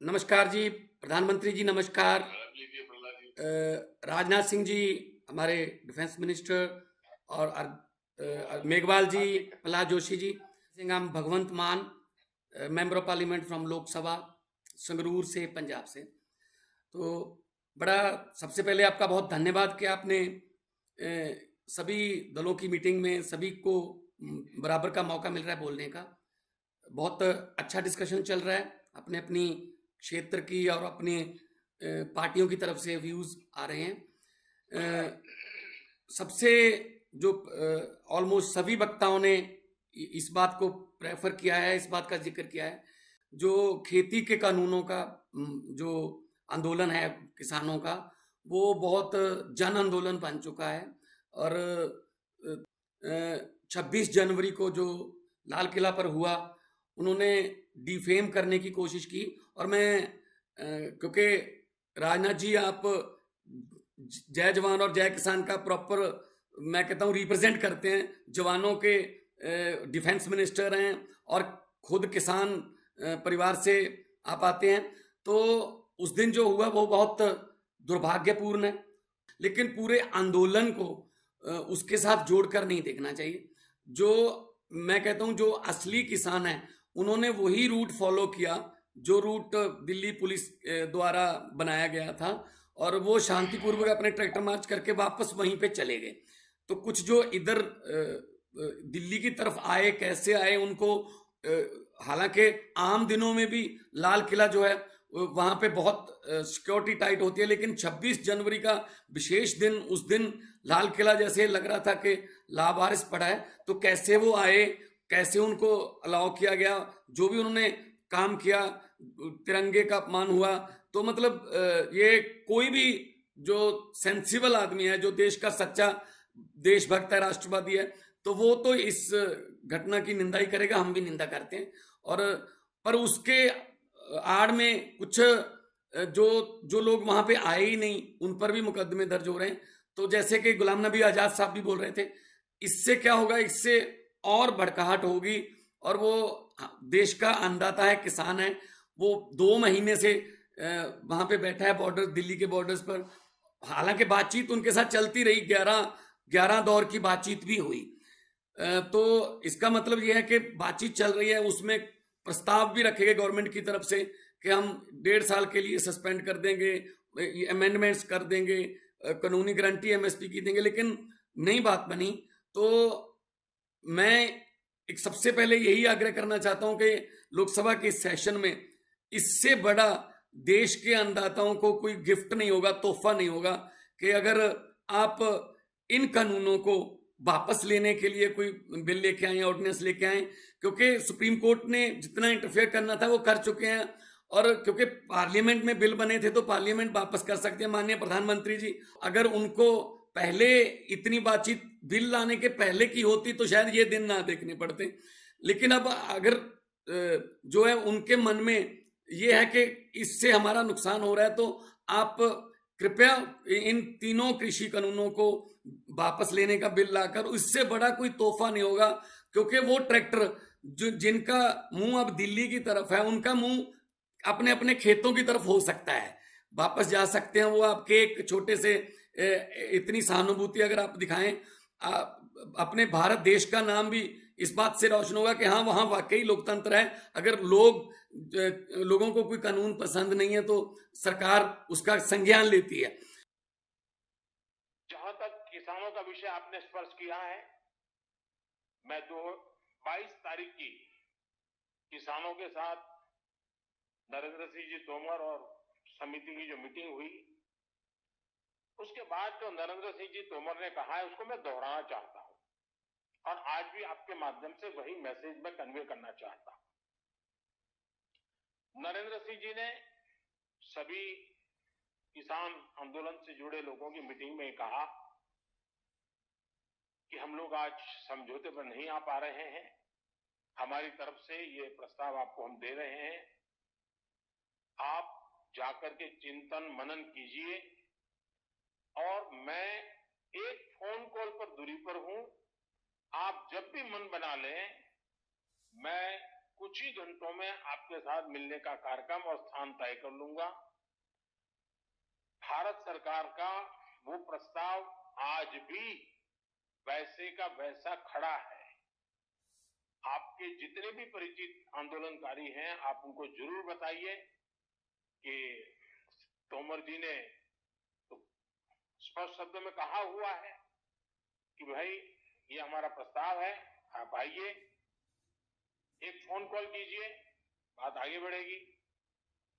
नमस्कार जी, प्रधानमंत्री जी नमस्कार। राजनाथ सिंह जी हमारे डिफेंस मिनिस्टर और मेघवाल जी, प्रहलाद जोशी जी, सिंह हम भगवंत मान, member of parliament from Lok Sabha Sangrur से, पंजाब से। तो बड़ा सबसे पहले आपका बहुत धन्यवाद कि आपने सभी दलों की मीटिंग में सभी को बराबर का मौका मिल रहा है बोलने का। बहुत अच्छा डिस्कशन चल रहा है, अपने अपनी क्षेत्र की और अपनी पार्टियों की तरफ से व्यूज आ रहे हैं। सबसे जो ऑलमोस्ट सभी वक्ताओं ने इस बात को प्रेफर किया है, इस बात का जिक्र किया है, जो खेती के कानूनों का जो आंदोलन है किसानों का, वो बहुत जन आंदोलन बन चुका है। और 26 जनवरी को जो लाल किला पर हुआ, उन्होंने डिफेम करने की कोशिश की। और मैं क्योंकि राजनाथ जी आप जय जवान और जय किसान का प्रॉपर मैं कहता हूँ रिप्रेजेंट करते हैं, जवानों के डिफेंस मिनिस्टर हैं और खुद किसान परिवार से आप आते हैं। तो उस दिन जो हुआ वो बहुत दुर्भाग्यपूर्ण है, लेकिन पूरे आंदोलन को उसके साथ जोड़कर नहीं देखना चाहिए। जो मैं कहता हूं जो असली किसान है, उन्होंने वही रूट फॉलो किया जो रूट दिल्ली पुलिस द्वारा बनाया गया था, और वो शांतिपूर्वक अपने ट्रैक्टर मार्च करके वापस वहीं पे चले गए। तो कुछ जो इधर दिल्ली की तरफ आए, कैसे आए उनको, हालांकि आम दिनों में भी लाल किला जो है वहां पे बहुत सिक्योरिटी टाइट होती है, लेकिन 26 जनवरी का विशेष दिन, उस दिन लाल किला जैसे लग रहा था कि लावारिस पड़ा है। तो कैसे वो आए, कैसे उनको अलाउ किया गया, जो भी उन्होंने काम किया, तिरंगे का अपमान हुआ। तो मतलब ये कोई भी जो सेंसिबल आदमी है, जो देश का सच्चा देशभक्त है, राष्ट्रवादी है, तो वो तो इस घटना की निंदा ही करेगा, हम भी निंदा करते हैं। और पर उसके आड़ में कुछ जो जो लोग वहां पे आए ही नहीं, उन पर भी मुकदमे दर्ज हो रहे हैं। तो जैसे कि गुलाम नबी आजाद साहब भी बोल रहे थे, इससे क्या होगा, इससे और भड़काहट होगी। और वो देश का अन्नदाता है, किसान है, वो 2 महीने से वहां पे बैठा है बॉर्डर, दिल्ली के बॉर्डर्स पर। हालांकि बातचीत उनके साथ चलती रही, 11 दौर की बातचीत भी हुई। तो इसका मतलब यह है कि बातचीत चल रही है, उसमें प्रस्ताव भी रखे गए गवर्नमेंट की तरफ से कि हम 1.5 साल के लिए सस्पेंड कर देंगे, अमेंडमेंट्स कर देंगे, कानूनी गारंटी एमएसपी की देंगे, लेकिन नई बात बनी। तो मैं एक सबसे पहले यही आग्रह करना चाहता हूं कि लोकसभा के सेशन में इससे बड़ा देश के अन्नदाताओं को कोई गिफ्ट नहीं होगा, तोहफा नहीं होगा, कि अगर आप इन कानूनों को वापस लेने के लिए कोई बिल लेके आए, ऑर्डिनेंस लेके आए। क्योंकि सुप्रीम कोर्ट ने जितना इंटरफेयर करना था वो कर चुके हैं, और क्योंकि पार्लियामेंट में बिल बने थे तो पार्लियामेंट वापस कर सकते हैं। माननीय प्रधानमंत्री जी, अगर उनको पहले इतनी बातचीत बिल लाने के पहले की होती तो शायद ये दिन ना देखने पड़ते। लेकिन अब अगर जो है उनके मन में ये है कि इससे हमारा नुकसान हो रहा है, तो आप कृपया इन तीनों कृषि कानूनों को वापस लेने का बिल लाकर, इससे बड़ा कोई तोहफा नहीं होगा। क्योंकि वो ट्रैक्टर जो जिनका मुंह अब दिल्ली की तरफ है, उनका मुंह अपने अपने खेतों की तरफ हो सकता है, वापस जा सकते हैं वो। आपके एक छोटे से इतनी सहानुभूति अगर आप दिखाएं, अपने भारत देश का नाम भी इस बात से रोशन होगा कि हाँ, वहां वाकई लोकतंत्र है। अगर लोगों को कोई कानून पसंद नहीं है तो सरकार उसका संज्ञान लेती है। जहां तक किसानों का विषय आपने स्पर्श किया है, मैं 22 तारीख की किसानों के साथ नरेंद्र सिंह जी तोमर और समिति की जो मीटिंग हुई, उसके बाद जो नरेंद्र सिंह जी तोमर ने कहा है उसको मैं दोहराना चाहता हूं, और आज भी आपके माध्यम से वही मैसेज मैं कन्वे करना चाहता हूं। नरेंद्र सिंह जी ने सभी किसान आंदोलन से जुड़े लोगों की मीटिंग में कहा कि हम लोग आज समझौते पर नहीं आ पा रहे हैं, हमारी तरफ से ये प्रस्ताव आपको हम दे रहे हैं, आप जाकर के चिंतन मनन कीजिए, और मैं एक फोन कॉल पर दूरी पर हूं, आप जब भी मन बना लें, मैं कुछ ही घंटों में आपके साथ मिलने का कार्यक्रम और स्थान तय कर लूंगा। भारत सरकार का वो प्रस्ताव आज भी वैसे का वैसा खड़ा है। आपके जितने भी परिचित आंदोलनकारी हैं, आप उनको जरूर बताइए कि तोमर जी ने तो स्पष्ट शब्दों में कहा हुआ है कि भाई ये हमारा प्रस्ताव है, आप आइए, एक फोन कॉल कीजिए, बात आगे बढ़ेगी।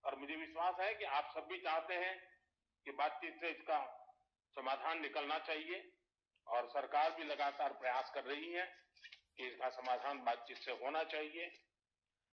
और मुझे विश्वास है कि आप सब भी चाहते हैं कि बातचीत से इसका समाधान निकलना चाहिए, और सरकार भी लगातार प्रयास कर रही है कि इसका समाधान बातचीत से होना चाहिए।